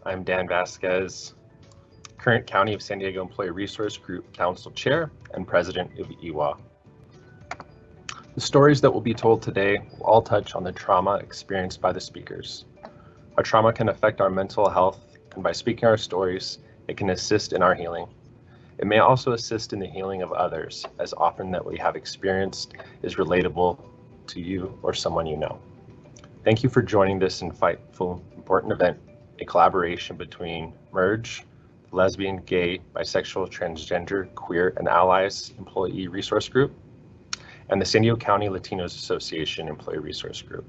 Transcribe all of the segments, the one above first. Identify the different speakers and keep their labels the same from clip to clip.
Speaker 1: I'm Dan Vasquez, current County of San Diego Employee Resource Group Council Chair and President of EWA. The stories that will be told today will all touch on the trauma experienced by the speakers. Our trauma can affect our mental health, and by speaking our stories, it can assist in our healing. It may also assist in the healing of others, as often that we have experienced is relatable to you or someone you know. Thank you for joining this insightful, important event, a collaboration between Merge, Lesbian, Gay, Bisexual, Transgender, Queer, and Allies Employee Resource Group, and the San Diego County Latinos Association Employee Resource Group.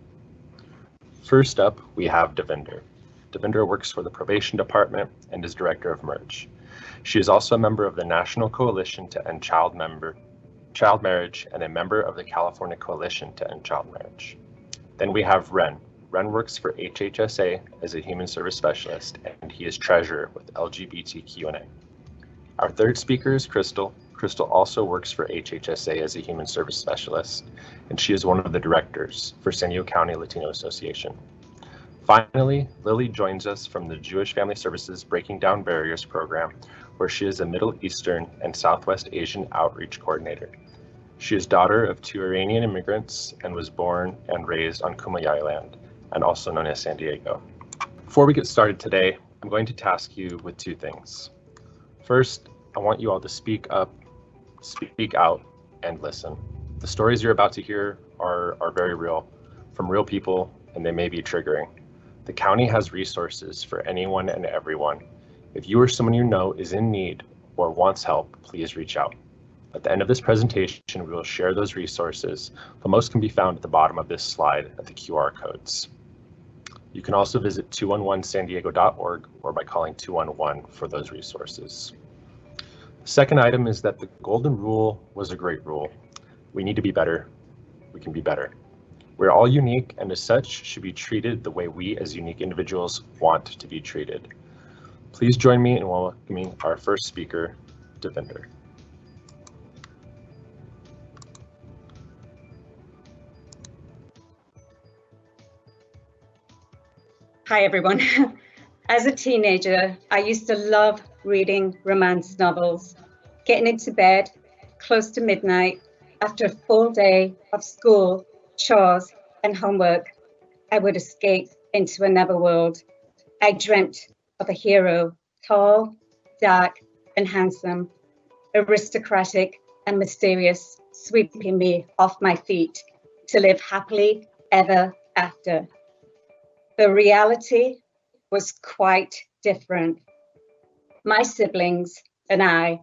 Speaker 1: First up, we have Devinder. Devinder works for the Probation Department and is director of Merge. She is also a member of the National Coalition to End Child Marriage and a member of the California Coalition to End Child Marriage. Then we have Ren. Ren works for HHSA as a human service specialist, and he is treasurer with LGBTQ&A. Our third speaker is Crystal. Crystal also works for HHSA as a human service specialist, and she is one of the directors for San Diego County Latino Association. Finally, Lily joins us from the Jewish Family Services Breaking Down Barriers program, where she is a Middle Eastern and Southwest Asian outreach coordinator. She is daughter of 2 Iranian immigrants and was born and raised on Kumeyaay Island, and also known as San Diego. Before we get started today, I'm going to task you with 2 things. First, I want you all to speak up, speak out, and listen. The stories you're about to hear are very real, from real people, and they may be triggering. The county has resources for anyone and everyone. If you or someone you know is in need or wants help, please reach out. At the end of this presentation, we will share those resources, but most can be found at the bottom of this slide at the QR codes. You can also visit 211sandiego.org or by calling 211 for those resources. The second item is that the golden rule was a great rule. We need to be better. We can be better. We're all unique, and as such should be treated the way we as unique individuals want to be treated. Please join me in welcoming our first speaker, Devinder.
Speaker 2: Hi, everyone. As a teenager, I used to love reading romance novels, getting into bed close to midnight after a full day of school, chores, and homework. I would escape into another world. I dreamt of a hero, tall, dark, and handsome, aristocratic and mysterious, sweeping me off my feet to live happily ever after. The reality was quite different. My siblings and I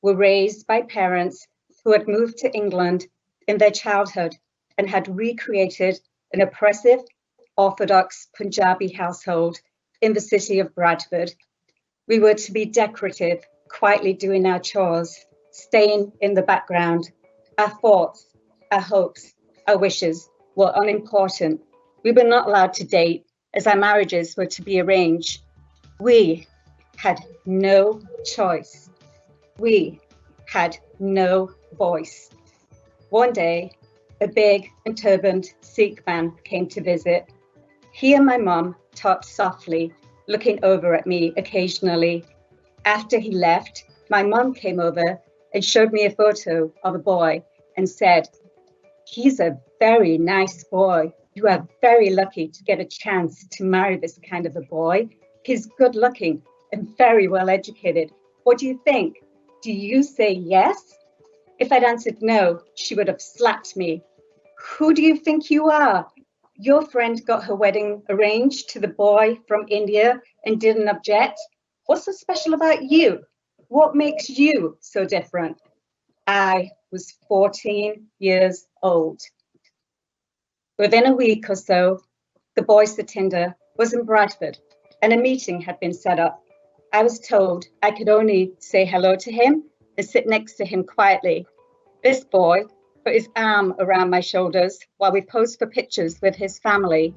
Speaker 2: were raised by parents who had moved to England in their childhood and had recreated an oppressive, Orthodox Punjabi household in the city of Bradford. We were to be decorative, quietly doing our chores, staying in the background. Our thoughts, our hopes, our wishes were unimportant. We were not allowed to date, as our marriages were to be arranged. We had no choice. We had no voice. One day, a big and turbaned Sikh man came to visit. He and my mum talked softly, looking over at me occasionally. After he left, my mum came over and showed me a photo of a boy and said, "He's a very nice boy. You are very lucky to get a chance to marry this kind of a boy. He's good looking and very well educated. What do you think? Do you say yes?" If I'd answered no, she would have slapped me. "Who do you think you are? Your friend got her wedding arranged to the boy from India and didn't object. What's so special about you? What makes you so different?" I was 14 years old. Within a week or so, the boy's Satinder was in Bradford and a meeting had been set up. I was told I could only say hello to him and sit next to him quietly. This boy put his arm around my shoulders while we posed for pictures with his family.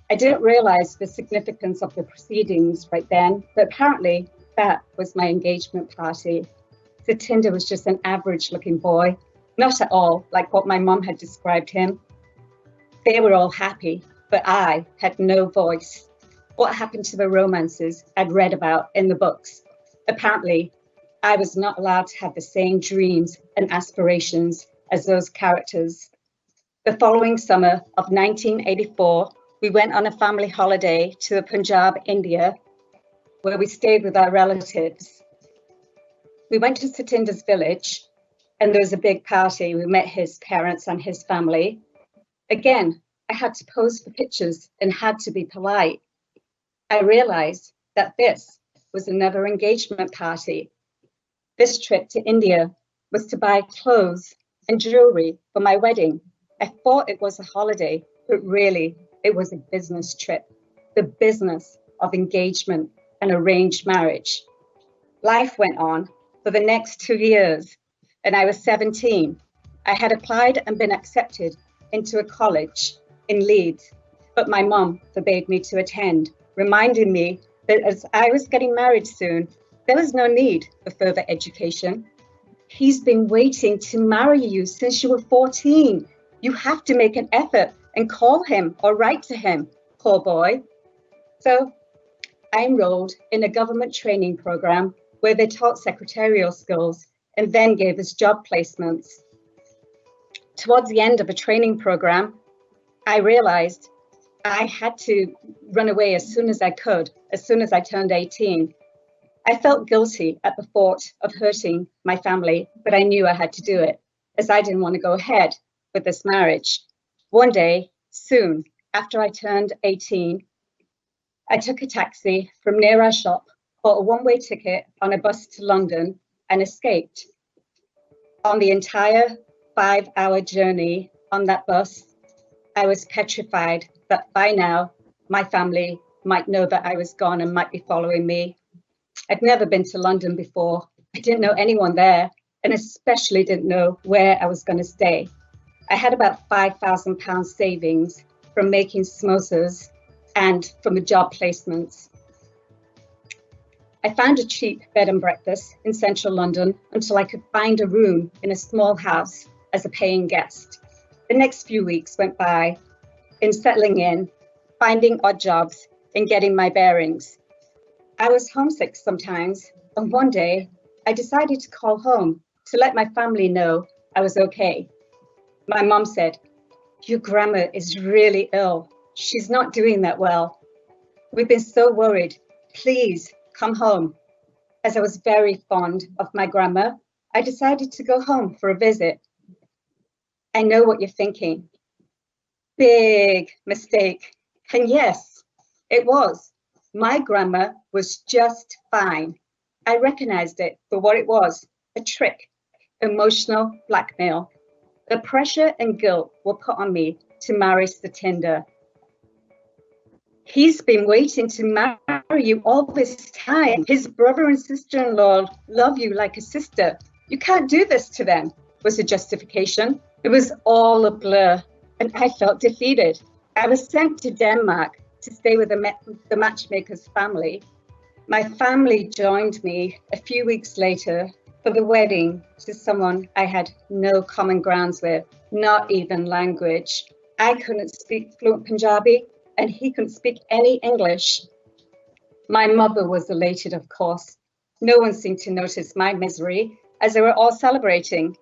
Speaker 2: I didn't realize the significance of the proceedings right then, but apparently that was my engagement party. Satinder was just an average looking boy, not at all like what my mum had described him. They were all happy, but I had no voice. what happened to the romances I'd read about in the books. Apparently, I was not allowed to have the same dreams and aspirations as those characters. The following summer of 1984, we went on a family holiday to the Punjab, India, where we stayed with our relatives. We went to Satinder's village, and there was a big party. We met his parents and his family. Again, I had to pose for pictures and had to be polite. I realized that this was another engagement party. This trip to India was to buy clothes and jewelry for my wedding. I thought it was a holiday, but really it was a business trip, the business of engagement and arranged marriage. Life went on for the next 2 years, and I was 17. I had applied and been accepted into a college in Leeds, but my mum forbade me to attend, reminding me that as I was getting married soon, there was no need for further education. He's been waiting to marry you since you were 14. You have to make an effort and call him or write to him, poor boy. So I enrolled in a government training program where they taught secretarial skills and then gave us job placements. Towards the end of a training program, I realized I had to run away as soon as I could, as soon as I turned 18. I felt guilty at the thought of hurting my family, but I knew I had to do it, as I didn't want to go ahead with this marriage. One day, soon after I turned 18, I took a taxi from near our shop, bought a one-way ticket on a bus to London, and escaped. On the entire 5-hour journey on that bus, I was petrified that by now my family might know that I was gone and might be following me. I'd never been to London before. I didn't know anyone there, and especially didn't know where I was going to stay. I had about £5,000 savings from making samosas and from the job placements. I found a cheap bed and breakfast in central London until I could find a room in a small house as a paying guest. The next few weeks went by in settling in, finding odd jobs, and getting my bearings. I was homesick sometimes, and one day I decided to call home to let my family know I was okay. My mom said, "Your grandma is really ill. She's not doing that well. We've been so worried. Please come home." As I was very fond of my grandma, I decided to go home for a visit. I know what you're thinking. Big mistake. And yes, it was. My grandma was just fine. I recognized it for what it was, a trick, emotional blackmail. The pressure and guilt were put on me to marry Satinder. "He's been waiting to marry you all this time. His brother and sister-in-law love you like a sister. You can't do this to them," was the justification. It was all a blur, and I felt defeated. I was sent to Denmark to stay with the matchmaker's family. My family joined me a few weeks later for the wedding to someone I had no common grounds with, not even language. I couldn't speak fluent Punjabi, and he couldn't speak any English. My mother was elated, of course. No one seemed to notice my misery as they were all celebrating.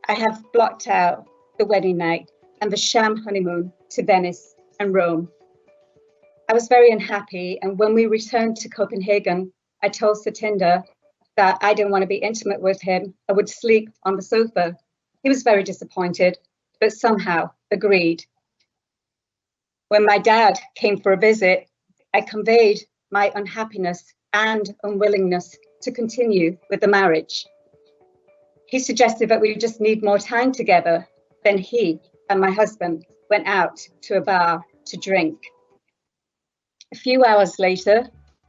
Speaker 2: I have blocked out the wedding night and the sham honeymoon to Venice and Rome. I was very unhappy, and when we returned to Copenhagen, I told Satinder that I didn't want to be intimate with him. I would sleep on the sofa. He was very disappointed, but somehow agreed. When my dad came for a visit, I conveyed my unhappiness and unwillingness to continue with the marriage. He suggested that we just need more time together. Then he and my husband went out to a bar to drink. A few hours later,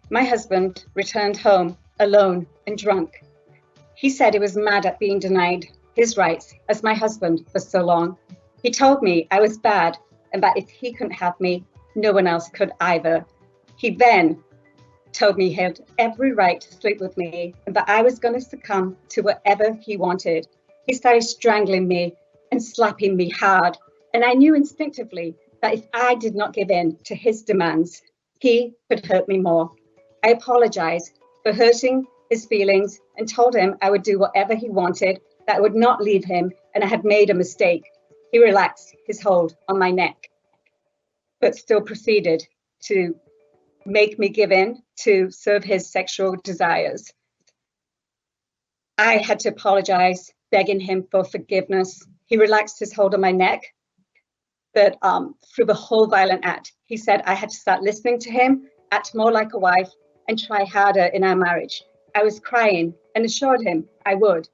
Speaker 2: my husband returned home alone and drunk. He said he was mad at being denied his rights as my husband for so long. He told me I was bad and that if he couldn't have me, no one else could either. He then told me he had every right to sleep with me and that I was going to succumb to whatever he wanted. He started strangling me and slapping me hard, and I knew instinctively that if I did not give in to his demands, He could hurt me more. I apologized for hurting his feelings and told him I would do whatever he wanted, that I would not leave him, and I had made a mistake. He relaxed his hold on my neck, but still proceeded to make me give in to serve his sexual desires. I had to apologize, begging him for forgiveness. He relaxed his hold on my neck, but through the whole violent act, he said I had to start listening to him, act more like a wife, and try harder in our marriage. I was crying and assured him I would,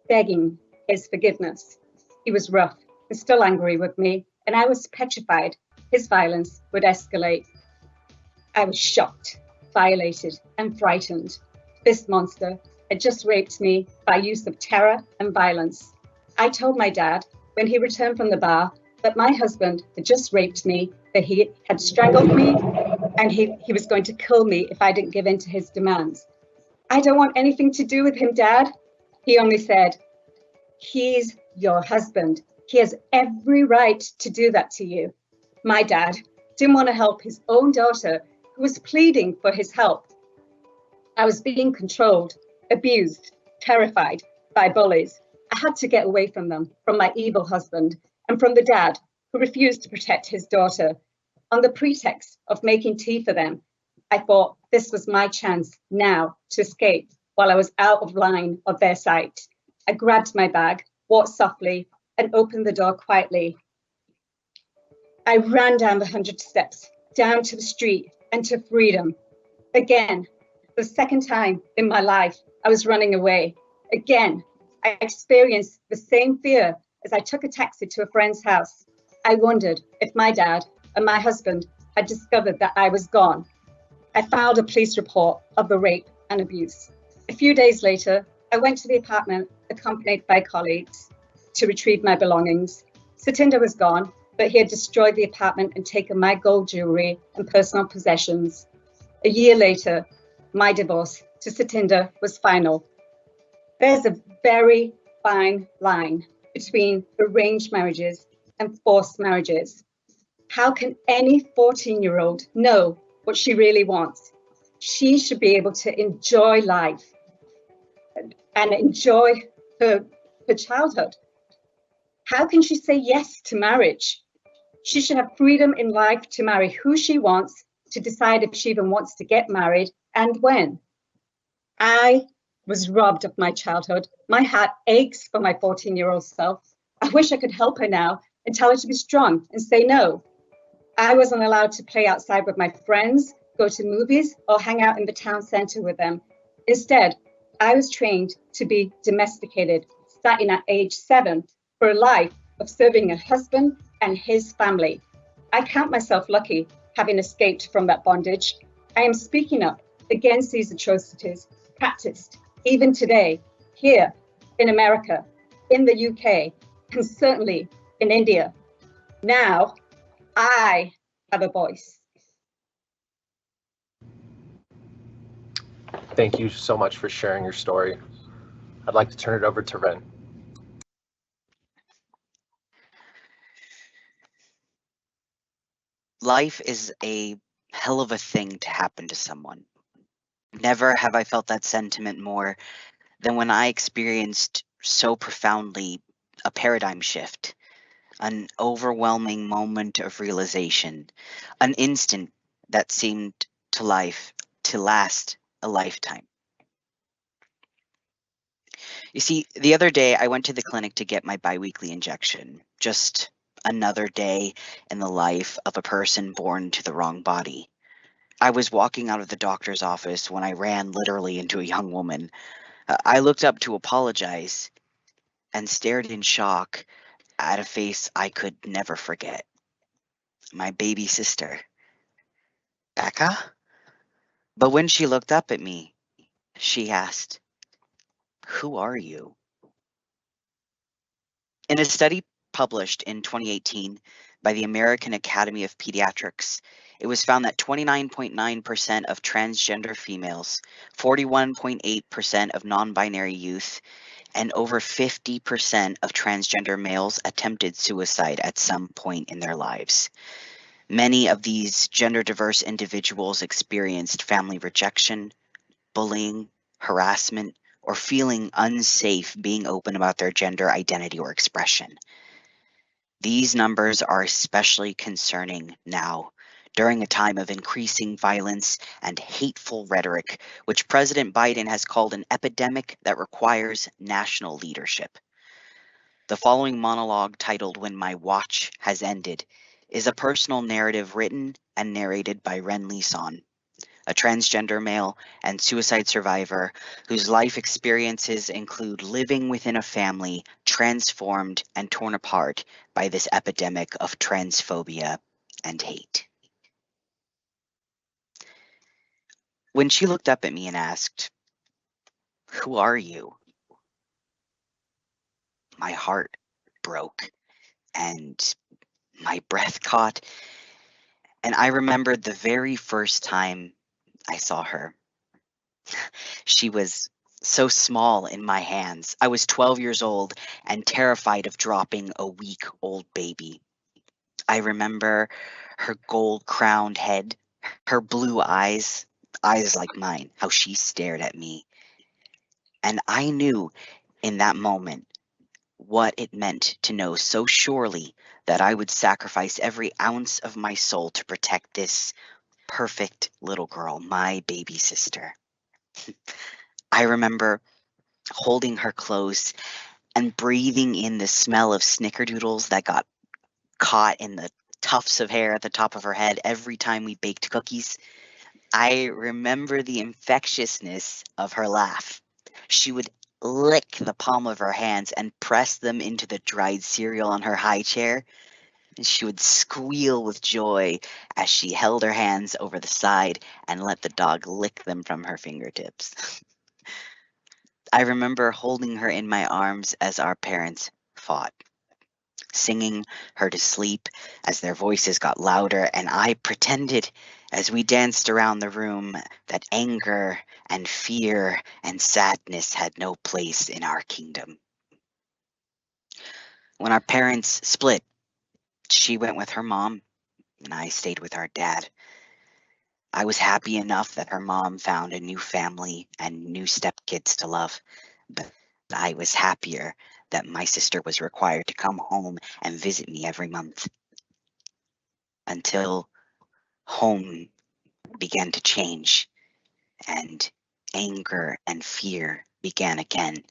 Speaker 2: begging his forgiveness. He was rough and still angry with me, and I was petrified his violence would escalate. I was shocked, violated, and frightened. This monster had just raped me by use of terror and violence. I told my dad when he returned from the bar that my husband had just raped me, that he had strangled me, and he was going to kill me if I didn't give in to his demands. I don't want anything to do with him, Dad. He only said, he's your husband. He has every right to do that to you. My dad didn't want to help his own daughter, who was pleading for his help. I was being controlled, abused, terrified by bullies. I had to get away from them, from my evil husband, and from the dad who refused to protect his daughter. On the pretext of making tea for them, I thought this was my chance now to escape while I was out of line of their sight. I grabbed my bag, walked softly, and opened the door quietly. I ran down the 100 steps, down to the street and to freedom. Again, the second time in my life, I was running away. Again, I experienced the same fear as I took a taxi to a friend's house. I wondered if my dad and my husband had discovered that I was gone. I filed a police report of the rape and abuse. A few days later, I went to the apartment accompanied by colleagues to retrieve my belongings. Satinder was gone, but he had destroyed the apartment and taken my gold jewelry and personal possessions. A year later, my divorce to Satinder was final. There's a very fine line between arranged marriages and forced marriages. How can any 14-year-old know what she really wants? She should be able to enjoy life and enjoy her childhood. How can she say yes to marriage? She should have freedom in life to marry who she wants, to decide if she even wants to get married and when. I was robbed of my childhood. My heart aches for my 14-year-old self. I wish I could help her now and tell her to be strong and say no. I wasn't allowed to play outside with my friends, go to movies, or hang out in the town center with them. Instead, I was trained to be domesticated, starting at age 7, for a life of serving a husband and his family. I count myself lucky having escaped from that bondage. I am speaking up against these atrocities practiced even today here in America, in the UK, and certainly in India. Now, I have a voice.
Speaker 1: Thank you so much for sharing your story. I'd like to turn it over to Ren.
Speaker 3: Life is a hell of a thing to happen to someone. Never have I felt that sentiment more than when I experienced so profoundly a paradigm shift, an overwhelming moment of realization, an instant that seemed to last a lifetime. You see, the other day I went to the clinic to get my biweekly injection, just another day in the life of a person born to the wrong body. I was walking out of the doctor's office when I ran literally into a young woman. I looked up to apologize and stared in shock at a face I could never forget. My baby sister, Becca? But when she looked up at me, she asked, "Who are you?" In a study published in 2018 by the American Academy of Pediatrics, it was found that 29.9% of transgender females, 41.8% of non-binary youth, and over 50% of transgender males attempted suicide at some point in their lives. Many of these gender diverse individuals experienced family rejection, bullying, harassment, or feeling unsafe being open about their gender identity or expression. These numbers are especially concerning now, during a time of increasing violence and hateful rhetoric, which President Biden has called an epidemic that requires national leadership. The following monologue, titled When My Watch Has Ended, is a personal narrative written and narrated by Ren Lee-son, a transgender male and suicide survivor whose life experiences include living within a family transformed and torn apart by this epidemic of transphobia and hate. When she looked up at me and asked, "Who are you?" my heart broke and my breath caught, and I remembered the very first time I saw her. She was so small in my hands. I was 12 years old and terrified of dropping a week-old baby. I remember her gold-crowned head, her blue eyes like mine, how she stared at me. And I knew in that moment what it meant to know so surely that I would sacrifice every ounce of my soul to protect this perfect little girl, my baby sister. I remember holding her close and breathing in the smell of snickerdoodles that got caught in the tufts of hair at the top of her head every time we baked cookies. I remember the infectiousness of her laugh. She would lick the palm of her hands and press them into the dried cereal on her high chair. And she would squeal with joy as she held her hands over the side and let the dog lick them from her fingertips. I remember holding her in my arms as our parents fought, singing her to sleep as their voices got louder, and I pretended as we danced around the room that anger and fear and sadness had no place in our kingdom. When our parents split, she went with her mom and I stayed with our dad. I was happy enough that her mom found a new family and new stepkids to love, but I was happier that my sister was required to come home and visit me every month, until home began to change and anger and fear began again.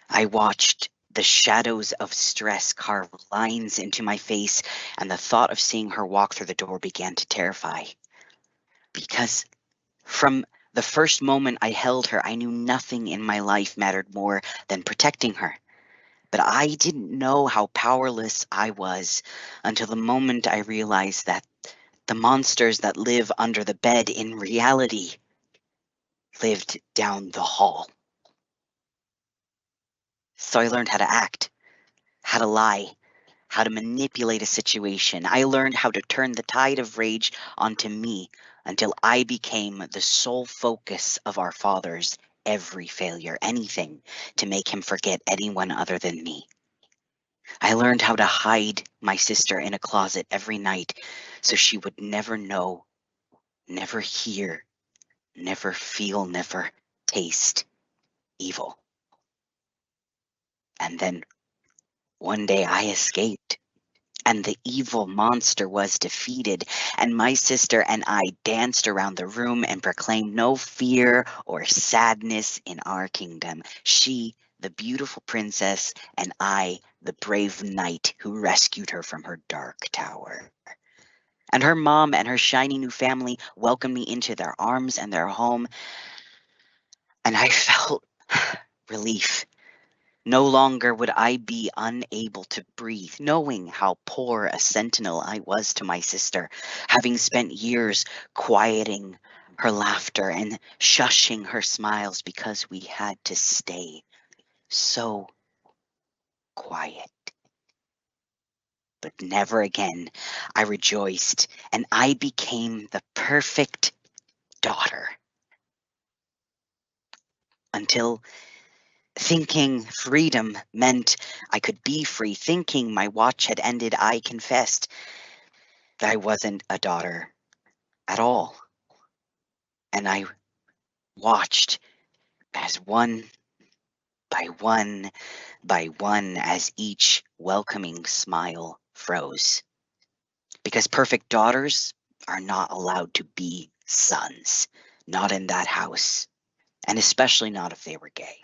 Speaker 3: I watched the shadows of stress carve lines into my face, and the thought of seeing her walk through the door began to terrify. Because from the first moment I held her, I knew nothing in my life mattered more than protecting her. But I didn't know how powerless I was until the moment I realized that the monsters that live under the bed in reality lived down the hall. So I learned how to act, how to lie, how to manipulate a situation. I learned how to turn the tide of rage onto me until I became the sole focus of our father's every failure, anything to make him forget anyone other than me. I learned how to hide my sister in a closet every night so she would never know, never hear, never feel, never taste evil. And then one day I escaped, and the evil monster was defeated, and my sister and I danced around the room and proclaimed no fear or sadness in our kingdom. She, the beautiful princess, and I, the brave knight who rescued her from her dark tower. And her mom and her shiny new family welcomed me into their arms and their home, and I felt relief. No longer would I be unable to breathe, knowing how poor a sentinel I was to my sister, having spent years quieting her laughter and shushing her smiles because we had to stay so quiet. But never again. I rejoiced, and I became the perfect daughter. Until thinking freedom meant I could be free, thinking my watch had ended, I confessed I wasn't a daughter at all. And I watched as one by one by one, as each welcoming smile froze. Because perfect daughters are not allowed to be sons, not in that house, and especially not if they were gay.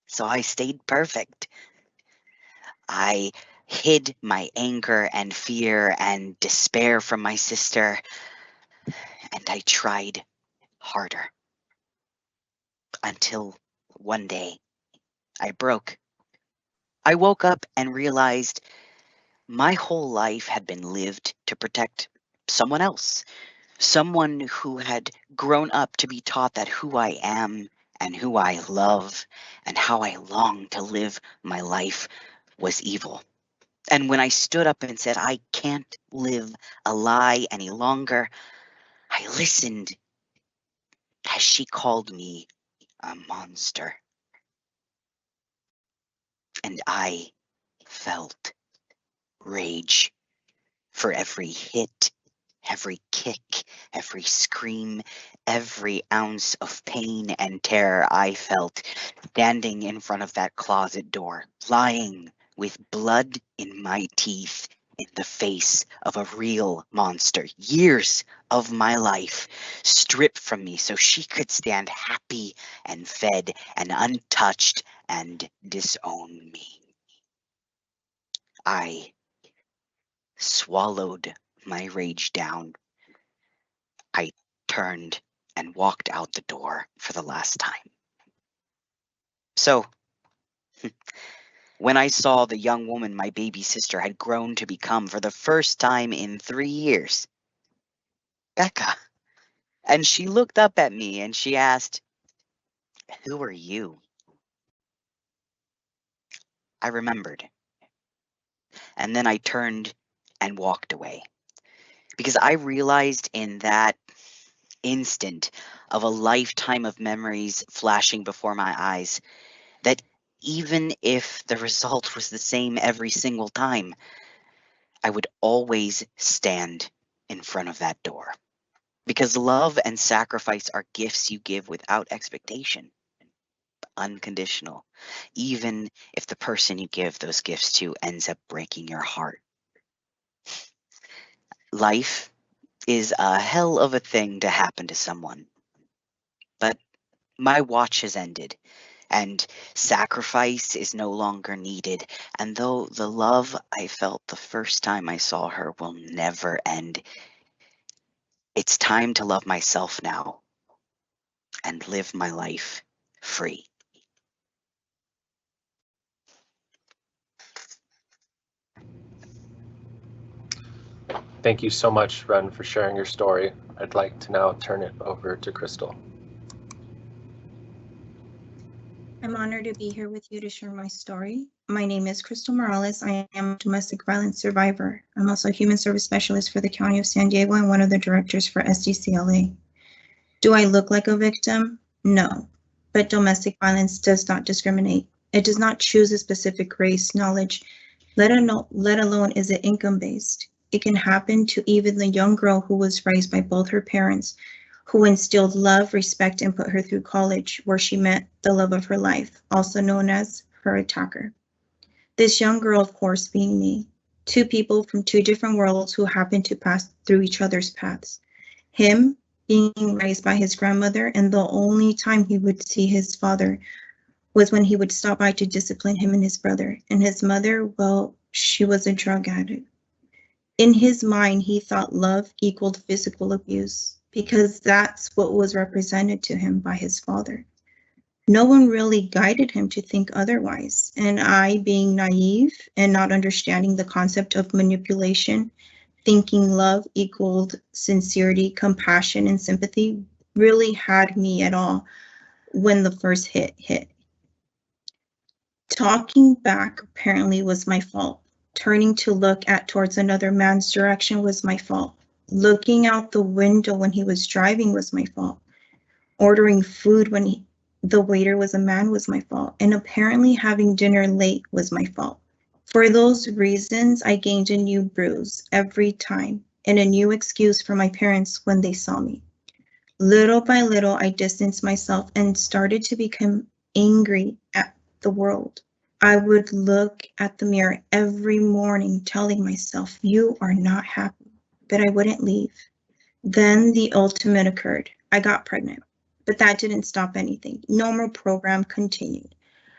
Speaker 3: So I stayed perfect. I hid my anger and fear and despair from my sister, and I tried harder. Until one day, I broke. I woke up and realized my whole life had been lived to protect someone else. Someone who had grown up to be taught that who I am and who I love and how I long to live my life was evil. And when I stood up and said, I can't live a lie any longer, I listened as she called me a monster. And I felt rage for every hit, every kick, every scream, every ounce of pain and terror I felt standing in front of that closet door, lying with blood in my teeth in the face of a real monster. Years of my life stripped from me so she could stand happy and fed and untouched and disown me. I swallowed my rage down. I turned and walked out the door for the last time. So, when I saw the young woman my baby sister had grown to become for the first time in 3 years, Becca, and she looked up at me and she asked, "Who are you?" I remembered. And then I turned and walked away. Because I realized in that instant of a lifetime of memories flashing before my eyes that even if the result was the same every single time, I would always stand in front of that door. Because love and sacrifice are gifts you give without expectation, unconditional, even if the person you give those gifts to ends up breaking your heart. Life is a hell of a thing to happen to someone. But my watch has ended, and sacrifice is no longer needed. And though the love I felt the first time I saw her will never end, it's time to love myself now and live my life free.
Speaker 1: Thank you so much, Ren, for sharing your story. I'd like to now turn it over to Crystal.
Speaker 4: I'm honored to be here with you to share my story. My name is Crystal Morales. I am a domestic violence survivor. I'm also a human service specialist for the County of San Diego and one of the directors for SDCLA. Do I look like a victim? No, but domestic violence does not discriminate. It does not choose a specific race, knowledge, let alone is it income-based. It can happen to even the young girl who was raised by both her parents, who instilled love, respect, and put her through college, where she met the love of her life, also known as her attacker. This young girl, of course, being me, two people from two different worlds who happened to pass through each other's paths. Him being raised by his grandmother, and the only time he would see his father was when he would stop by to discipline him and his brother. And his mother, well, she was a drug addict. In his mind, he thought love equaled physical abuse because that's what was represented to him by his father. No one really guided him to think otherwise. And I, being naive and not understanding the concept of manipulation, thinking love equaled sincerity, compassion, and sympathy, really had me at all when the first hit. Talking back apparently was my fault. Turning to look towards another man's direction was my fault. Looking out the window when he was driving was my fault. Ordering food when the waiter was a man was my fault. And apparently having dinner late was my fault. For those reasons, I gained a new bruise every time and a new excuse for my parents when they saw me. Little by little, I distanced myself and started to become angry at the world. I would look at the mirror every morning telling myself, "You are not happy," but I wouldn't leave. Then the ultimate occurred. I got pregnant, but that didn't stop anything. Normal program continued.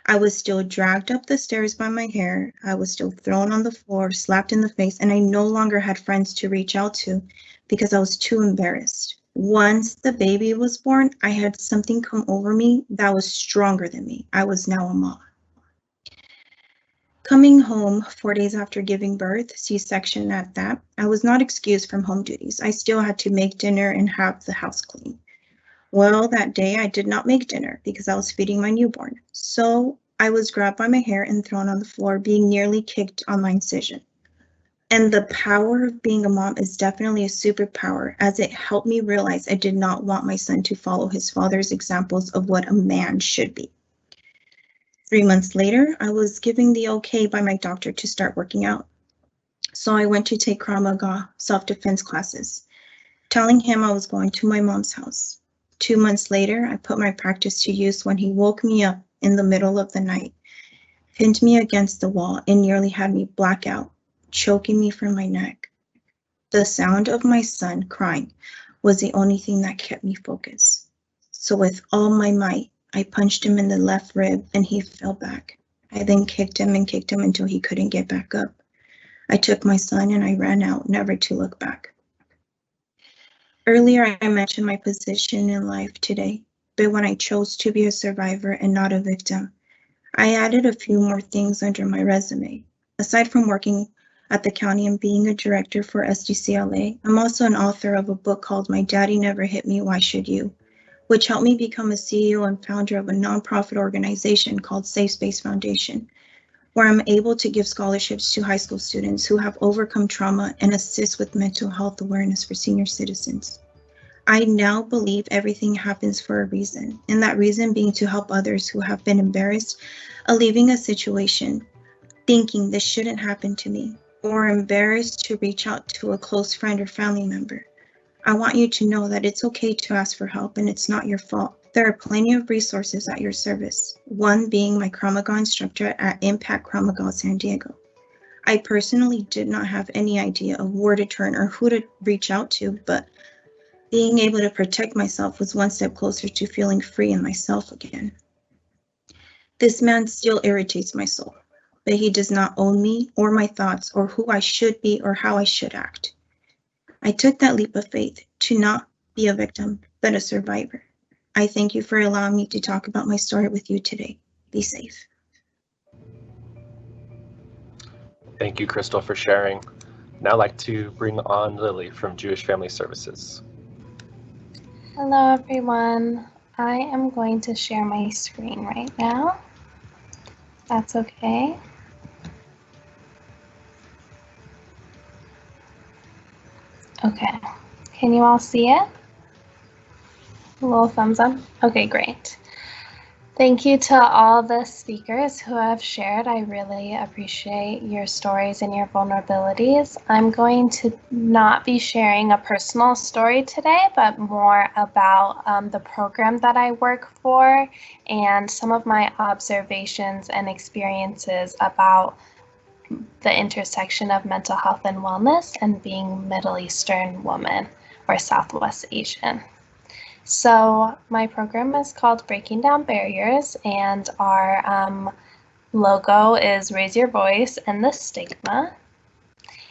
Speaker 4: I was still dragged up the stairs by my hair. I was still thrown on the floor, slapped in the face, and I no longer had friends to reach out to because I was too embarrassed. Once the baby was born, I had something come over me that was stronger than me. I was now a mom. Coming home 4 days after giving birth, C-section at that, I was not excused from home duties. I still had to make dinner and have the house clean. Well, that day I did not make dinner because I was feeding my newborn. So I was grabbed by my hair and thrown on the floor, being nearly kicked on my incision. And the power of being a mom is definitely a superpower, as it helped me realize I did not want my son to follow his father's examples of what a man should be. 3 months later, I was given the okay by my doctor to start working out. So I went to take Krav Maga self-defense classes, telling him I was going to my mom's house. 2 months later, I put my practice to use when he woke me up in the middle of the night, pinned me against the wall, and nearly had me black out, choking me from my neck. The sound of my son crying was the only thing that kept me focused. So with all my might, I punched him in the left rib and he fell back. I then kicked him until he couldn't get back up. I took my son and I ran out, never to look back. Earlier, I mentioned my position in life today, but when I chose to be a survivor and not a victim, I added a few more things under my resume. Aside from working at the county and being a director for SDCLA, I'm also an author of a book called My Daddy Never Hit Me, Why Should You?, which helped me become a CEO and founder of a nonprofit organization called Safe Space Foundation, where I'm able to give scholarships to high school students who have overcome trauma and assist with mental health awareness for senior citizens. I now believe everything happens for a reason, and that reason being to help others who have been embarrassed of leaving a situation, thinking this shouldn't happen to me, or embarrassed to reach out to a close friend or family member. I want you to know that it's okay to ask for help and it's not your fault. There are plenty of resources at your service, one being my Krav Maga instructor at Impact Krav Maga San Diego. I personally did not have any idea of where to turn or who to reach out to, but being able to protect myself was one step closer to feeling free in myself again. This man still irritates my soul, but he does not own me or my thoughts or who I should be or how I should act. I took that leap of faith to not be a victim, but a survivor. I thank you for allowing me to talk about my story with you today. Be safe.
Speaker 1: Thank you, Crystal, for sharing. Now I'd like to bring on Lily from Jewish Family Services.
Speaker 5: Hello, everyone. I am going to share my screen right now. That's okay. Okay, can you all see it? A little thumbs up? Okay, great. Thank you to all the speakers who have shared. I really appreciate your stories and your vulnerabilities. I'm going to not be sharing a personal story today, but more about the program that I work for and some of my observations and experiences about the intersection of mental health and wellness and being Middle Eastern woman or Southwest Asian. So my program is called Breaking Down Barriers, and our logo is Raise Your Voice and the Stigma.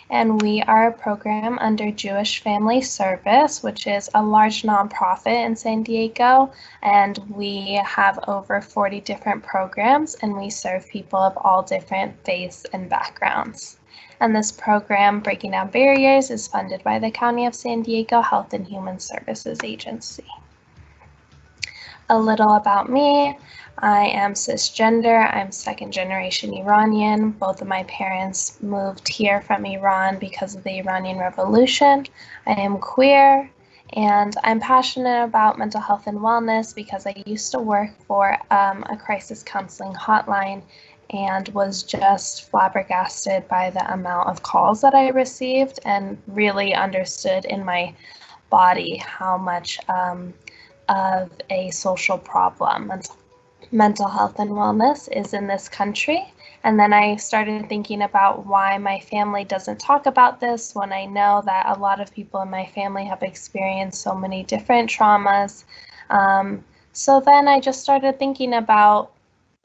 Speaker 5: And we are a program under Jewish Family Service, which is a large nonprofit in San Diego. And we have over 40 different programs, and we serve people of all different faiths and backgrounds. And this program, Breaking Down Barriers, is funded by the County of San Diego Health and Human Services Agency. A little about me. I am cisgender. I'm second generation Iranian. Both of my parents moved here from Iran because of the Iranian Revolution. I am queer, And I'm passionate about mental health and wellness because I used to work for a crisis counseling hotline and was just flabbergasted by the amount of calls that I received and really understood in my body how much of a social problem mental health and wellness is in this country. And then I started thinking about why my family doesn't talk about this when I know that a lot of people in my family have experienced so many different traumas. So then I just started thinking about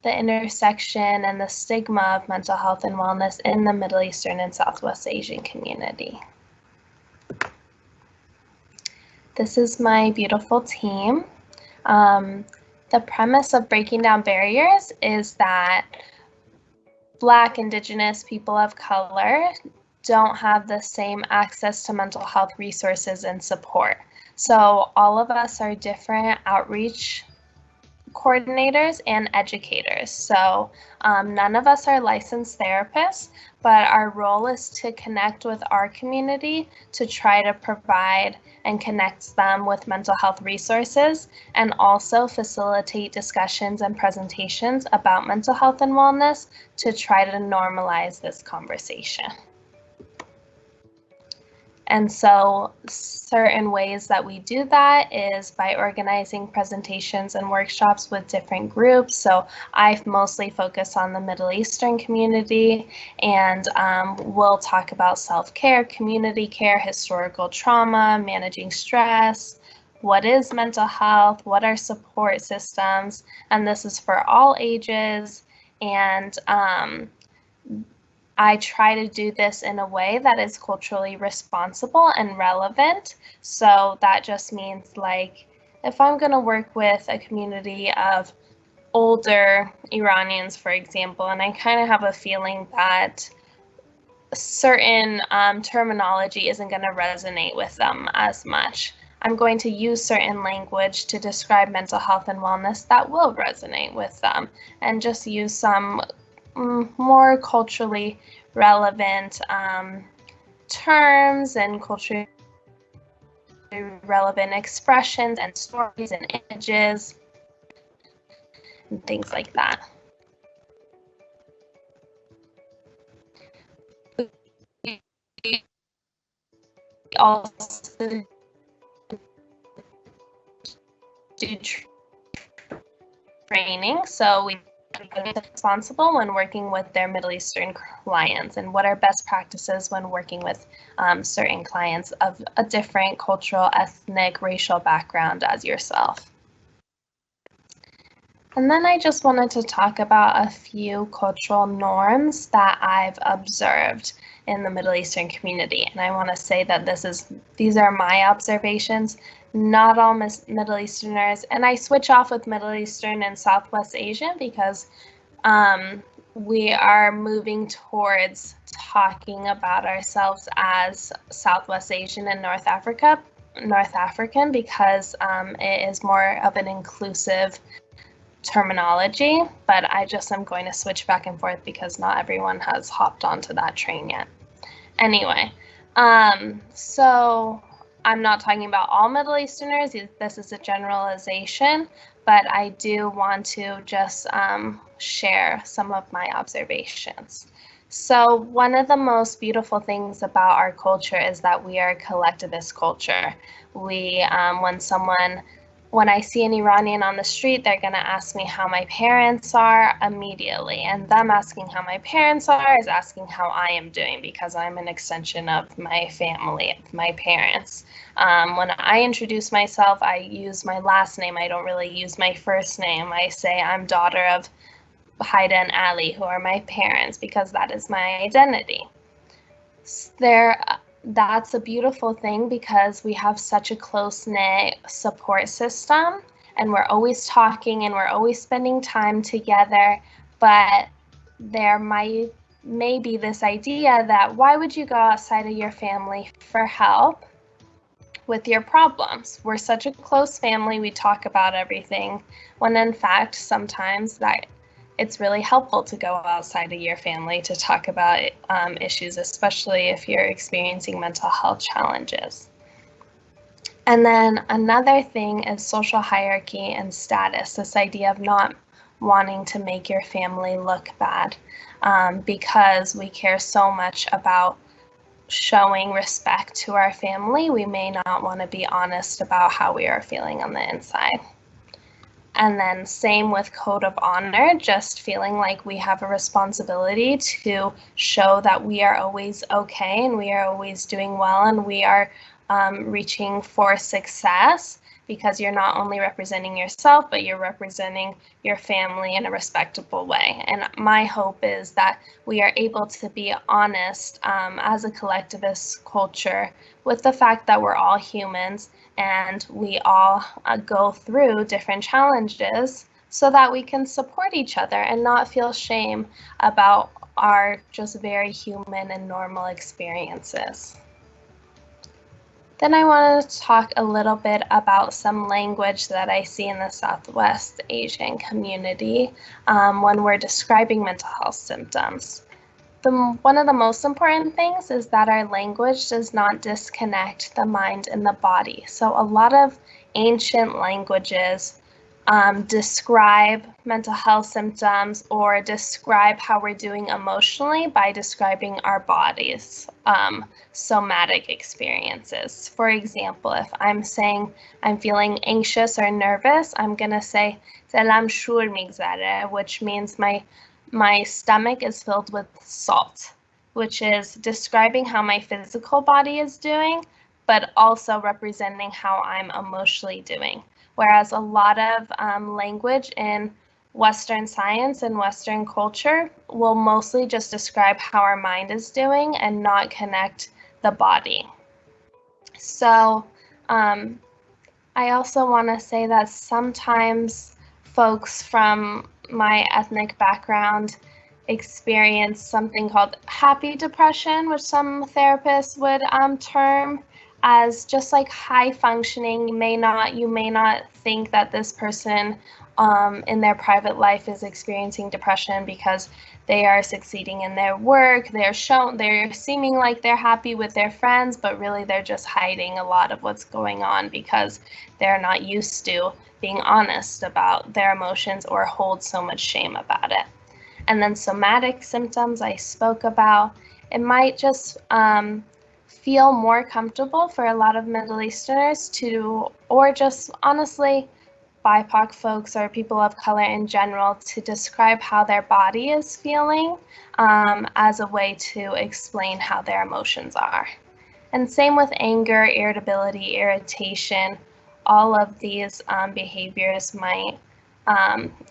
Speaker 5: the intersection and the stigma of mental health and wellness in the Middle Eastern and Southwest Asian community. This is my beautiful team. The premise of Breaking Down Barriers is that Black, Indigenous, people of color don't have the same access to mental health resources and support. So all of us are different outreach coordinators and educators. So none of us are licensed therapists, but our role is to connect with our community to try to provide and connect them with mental health resources and also facilitate discussions and presentations about mental health and wellness to try to normalize this conversation. And so certain ways that we do that is by organizing presentations and workshops with different groups. So I mostly focus on the Middle Eastern community, and we'll talk about self-care, community care, historical trauma, managing stress, what is mental health, what are support systems, and this is for all ages. And I try to do this in a way that is culturally responsible and relevant. So that just means, like, if I'm going to work with a community of older Iranians, for example, and I kind of have a feeling that certain terminology isn't going to resonate with them as much, I'm going to use certain language to describe mental health and wellness that will resonate with them, and just use some more culturally relevant terms and culturally relevant expressions and stories and images and things like that. We also do training, so we responsible when working with their Middle Eastern clients, and what are best practices when working with certain clients of a different cultural, ethnic, racial background as yourself. And then I just wanted to talk about a few cultural norms that I've observed in the Middle Eastern community. And I want to say that these are my observations, not all Middle Easterners. And I switch off with Middle Eastern and Southwest Asian because we are moving towards talking about ourselves as Southwest Asian and North African, because it is more of an inclusive terminology, but I just am going to switch back and forth because not everyone has hopped onto that train yet. Anyway, so I'm not talking about all Middle Easterners, this is a generalization, but I do want to just share some of my observations. So one of the most beautiful things about our culture is that we are a collectivist culture. When I see an Iranian on the street, they're going to ask me how my parents are immediately. And them asking how my parents are is asking how I am doing, because I'm an extension of my family, of my parents. When I introduce myself, I use my last name. I don't really use my first name. I say I'm daughter of Haida and Ali, who are my parents, because that is my identity. That's a beautiful thing because we have such a close-knit support system, and we're always talking and we're always spending time together, but there may be this idea that why would you go outside of your family for help with your problems? We're such a close family, we talk about everything, when in fact sometimes that it's really helpful to go outside of your family to talk about issues, especially if you're experiencing mental health challenges. And then another thing is social hierarchy and status, this idea of not wanting to make your family look bad, because we care so much about showing respect to our family, we may not want to be honest about how we are feeling on the inside. And then same with code of honor, just feeling like we have a responsibility to show that we are always okay and we are always doing well and we are reaching for success, because you're not only representing yourself, but you're representing your family in a respectable way. And my hope is that we are able to be honest as a collectivist culture with the fact that we're all humans and we all go through different challenges so that we can support each other and not feel shame about our just very human and normal experiences. Then I want to talk a little bit about some language that I see in the Southwest Asian community when we're describing mental health symptoms. One of the most important things is that our language does not disconnect the mind and the body. So a lot of ancient languages describe mental health symptoms or describe how we're doing emotionally by describing our bodies, somatic experiences. For example, if I'm saying I'm feeling anxious or nervous, I'm gonna say "Selam shur migzare," which means my stomach is filled with salt, which is describing how my physical body is doing, but also representing how I'm emotionally doing. Whereas a lot of language in Western science and Western culture will mostly just describe how our mind is doing and not connect the body. So I also want to say that sometimes folks from my ethnic background experience something called happy depression, which some therapists would term as just like high functioning. You may not think that this person in their private life is experiencing depression because they are succeeding in their work, they're seeming like they're happy with their friends, but really they're just hiding a lot of what's going on because they're not used to being honest about their emotions or hold so much shame about it. And then somatic symptoms I spoke about, it might just feel more comfortable for a lot of Middle Easterners to, or just honestly BIPOC folks or people of color in general, to describe how their body is feeling as a way to explain how their emotions are. And same with anger, irritability, irritation. All of these behaviors might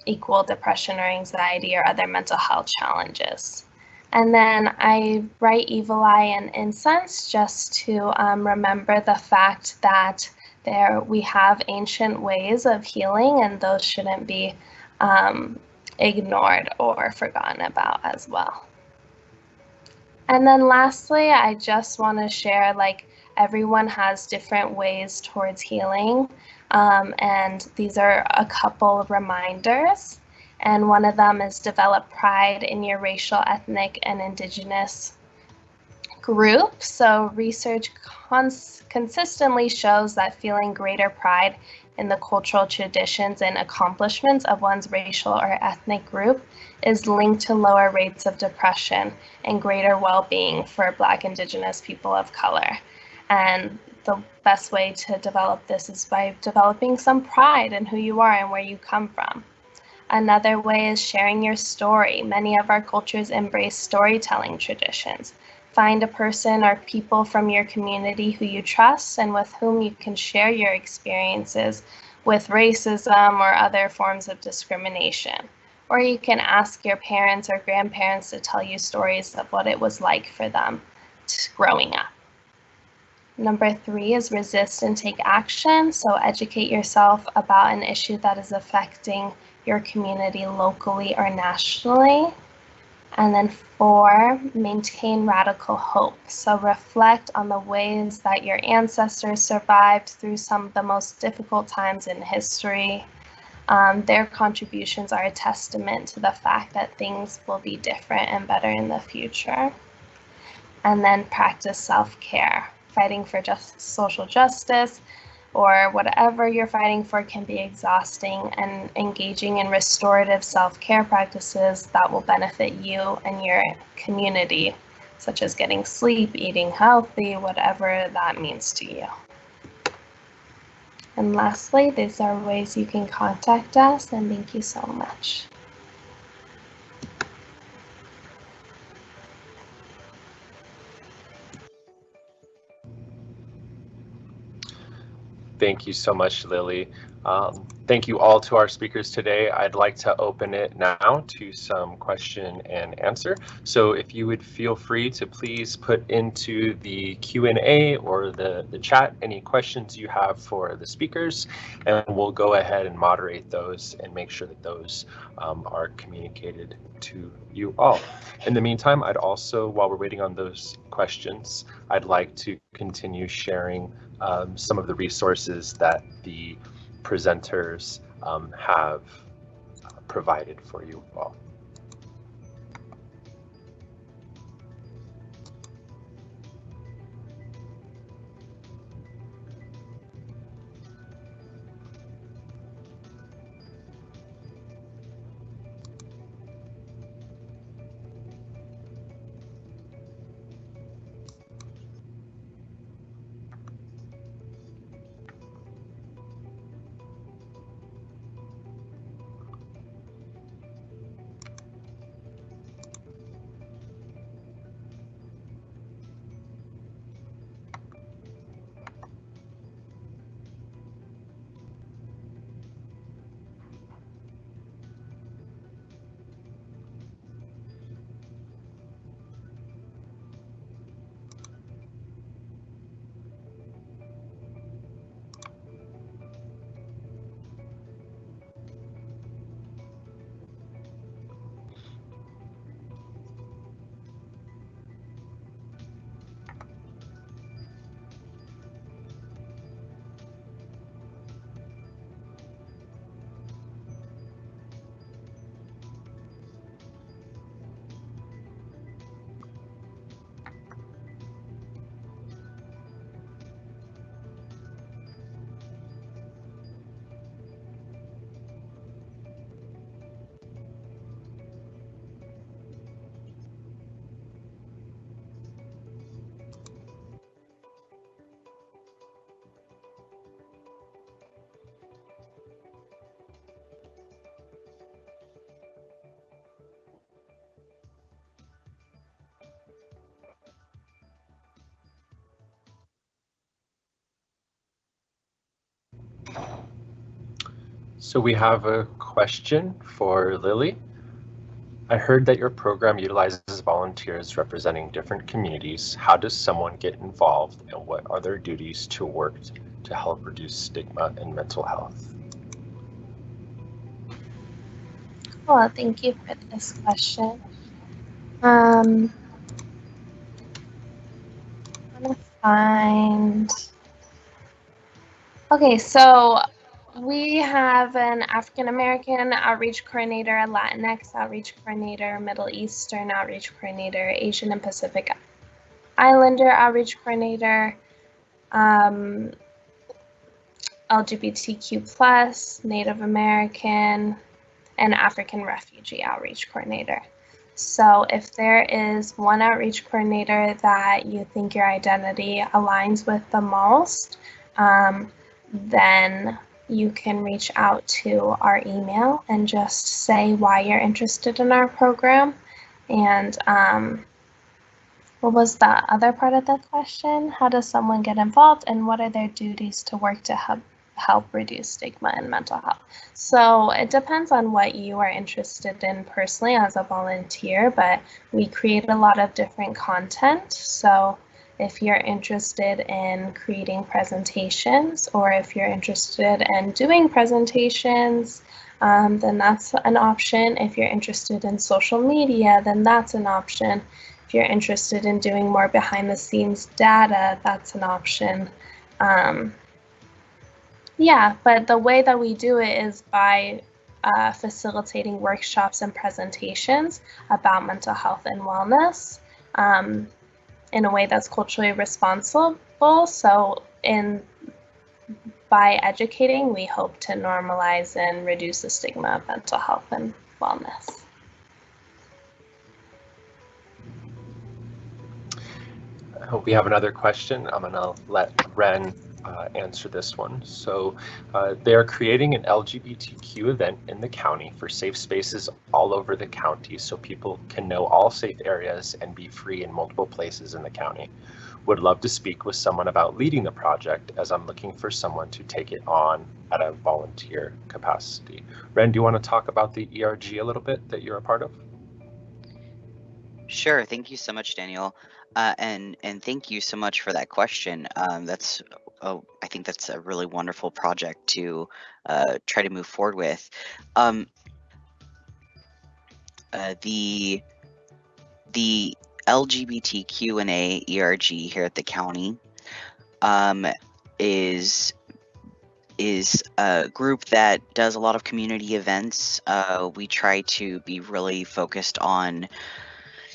Speaker 5: equal depression or anxiety or other mental health challenges. And then I write evil eye and incense just to remember the fact that we have ancient ways of healing, and those shouldn't be ignored or forgotten about as well. And then lastly, I just want to share, like, everyone has different ways towards healing, and these are a couple of reminders. And one of them is develop pride in your racial, ethnic, and indigenous group. So research consistently shows that feeling greater pride in the cultural traditions and accomplishments of one's racial or ethnic group is linked to lower rates of depression and greater well-being for Black, Indigenous people of color. And the best way to develop this is by developing some pride in who you are and where you come from. Another way is sharing your story. Many of our cultures embrace storytelling traditions. Find a person or people from your community who you trust and with whom you can share your experiences with racism or other forms of discrimination. Or you can ask your parents or grandparents to tell you stories of what it was like for them growing up. Number 3 is resist and take action. So educate yourself about an issue that is affecting your community locally or nationally. And then 4, maintain radical hope. So reflect on the ways that your ancestors survived through some of the most difficult times in history. Their contributions are a testament to the fact that things will be different and better in the future. And then practice self-care, fighting for social justice, or whatever you're fighting for can be exhausting, and engaging in restorative self-care practices that will benefit you and your community, such as getting sleep, eating healthy, whatever that means to you. And lastly, these are ways you can contact us, and thank you so much.
Speaker 1: Thank you so much, Lily. Thank you all to our speakers today. I'd like to open it now to some question and answer. So if you would feel free to please put into the Q&A or the chat any questions you have for the speakers, and we'll go ahead and moderate those and make sure that those are communicated to you all. In the meantime, I'd also, while we're waiting on those questions, I'd like to continue sharing some of the resources that the presenters have provided for you all. So we have a question for Lily. I heard that your program utilizes volunteers representing different communities. How does someone get involved, and what are their duties to work to help reduce stigma in mental health?
Speaker 5: Well, thank you for this question. I'm gonna find. Okay, so we have an African American outreach coordinator, a Latinx outreach coordinator, Middle Eastern outreach coordinator, Asian and Pacific Islander outreach coordinator, LGBTQ+, Native American, and African refugee outreach coordinator. So if there is one outreach coordinator that you think your identity aligns with the most, then you can reach out to our email and just say why you're interested in our program. And what was the other part of the question? How does someone get involved, and what are their duties to work to help reduce stigma in mental health? So it depends on what you are interested in personally as a volunteer, but we create a lot of different content. So if you're interested in creating presentations, or if you're interested in doing presentations, then that's an option. If you're interested in social media, then that's an option. If you're interested in doing more behind the scenes data, that's an option. Yeah, but the way that we do it is by facilitating workshops and presentations about mental health and wellness in a way that's culturally responsible. So by educating, we hope to normalize and reduce the stigma of mental health and wellness.
Speaker 1: We have another question. I'm gonna let Ren answer this one. So they are creating an LGBTQ event in the county for safe spaces all over the county so people can know all safe areas and be free in multiple places in the county. Would love to speak with someone about leading the project as I'm looking for someone to take it on at a volunteer capacity. Ren, do you want to talk about the ERG a little bit that you're a part of?
Speaker 3: Sure. Thank you so much, Daniel. And thank you so much for that question. I think that's a really wonderful project to try to move forward with. The LGBTQ&A ERG here at the county is a group that does a lot of community events. We try to be really focused on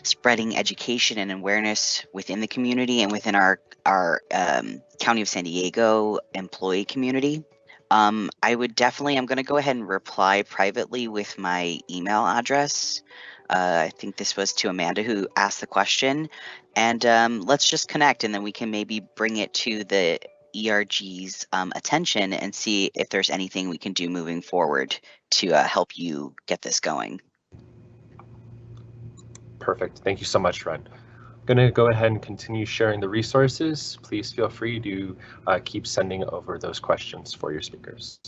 Speaker 3: spreading education and awareness within the community and within our County of San Diego employee community. I'm going to go ahead and reply privately with my email address. I think this was to Amanda who asked the question, and let's just connect, and then we can maybe bring it to the ERG's attention and see if there's anything we can do moving forward to help you get this going.
Speaker 1: Perfect. Thank you so much, Ren. I'm going to go ahead and continue sharing the resources. Please feel free to keep sending over those questions for your speakers.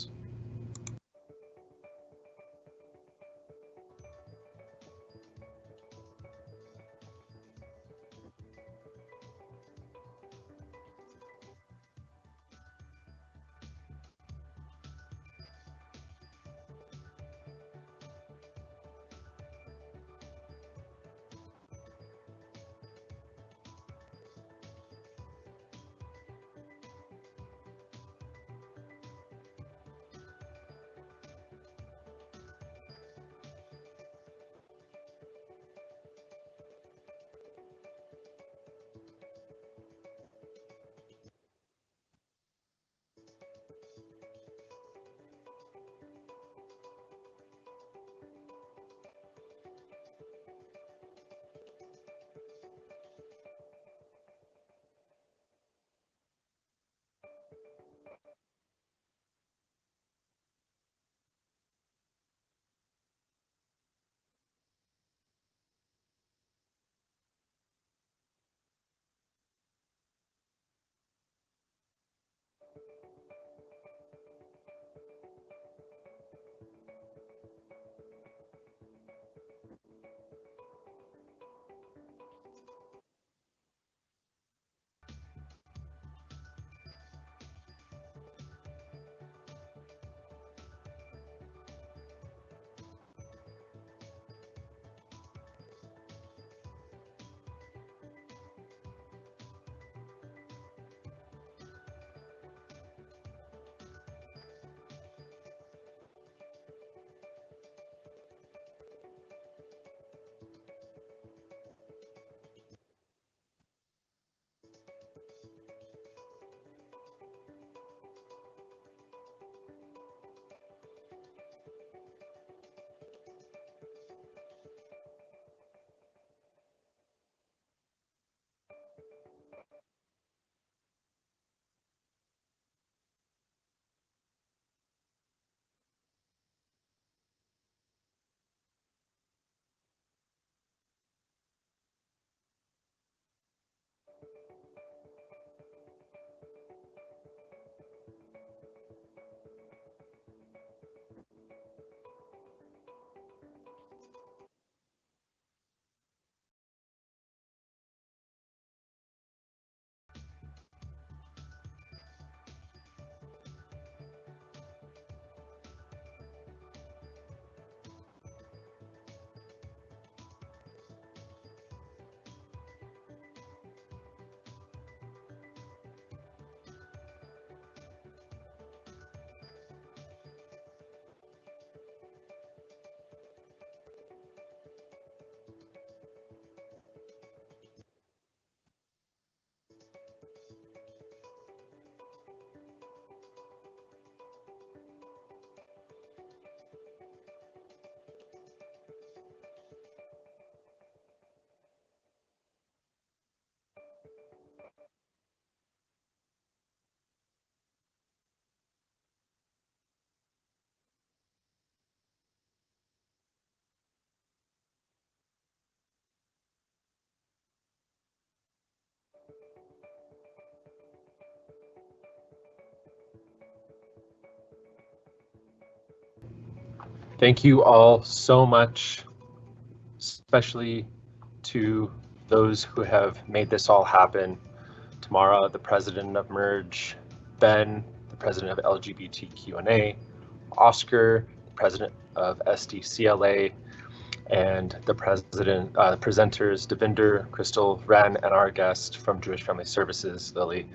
Speaker 1: Thank you all so much, especially to those who have made this all happen. Tamara, the president of Merge, Ben, the president of LGBTQ&A, Oscar, the president of SDCLA, and the presenters, Devinder, Crystal, Ren, and our guest from Jewish Family Services, Lily.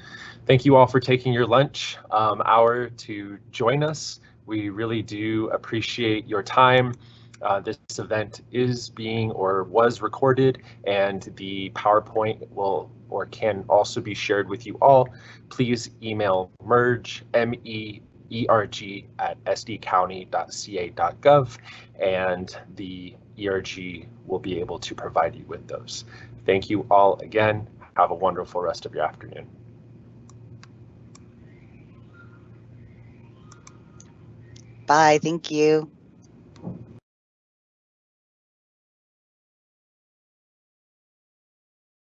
Speaker 1: Thank you all for taking your lunch hour to join us. We really do appreciate your time. This event is being or was recorded, and the PowerPoint will or can also be shared with you all. Please email merge, MERG at sdcounty.ca.gov, and the ERG will be able to provide you with those. Thank you all again. Have a wonderful rest of your afternoon.
Speaker 3: Bye, thank you.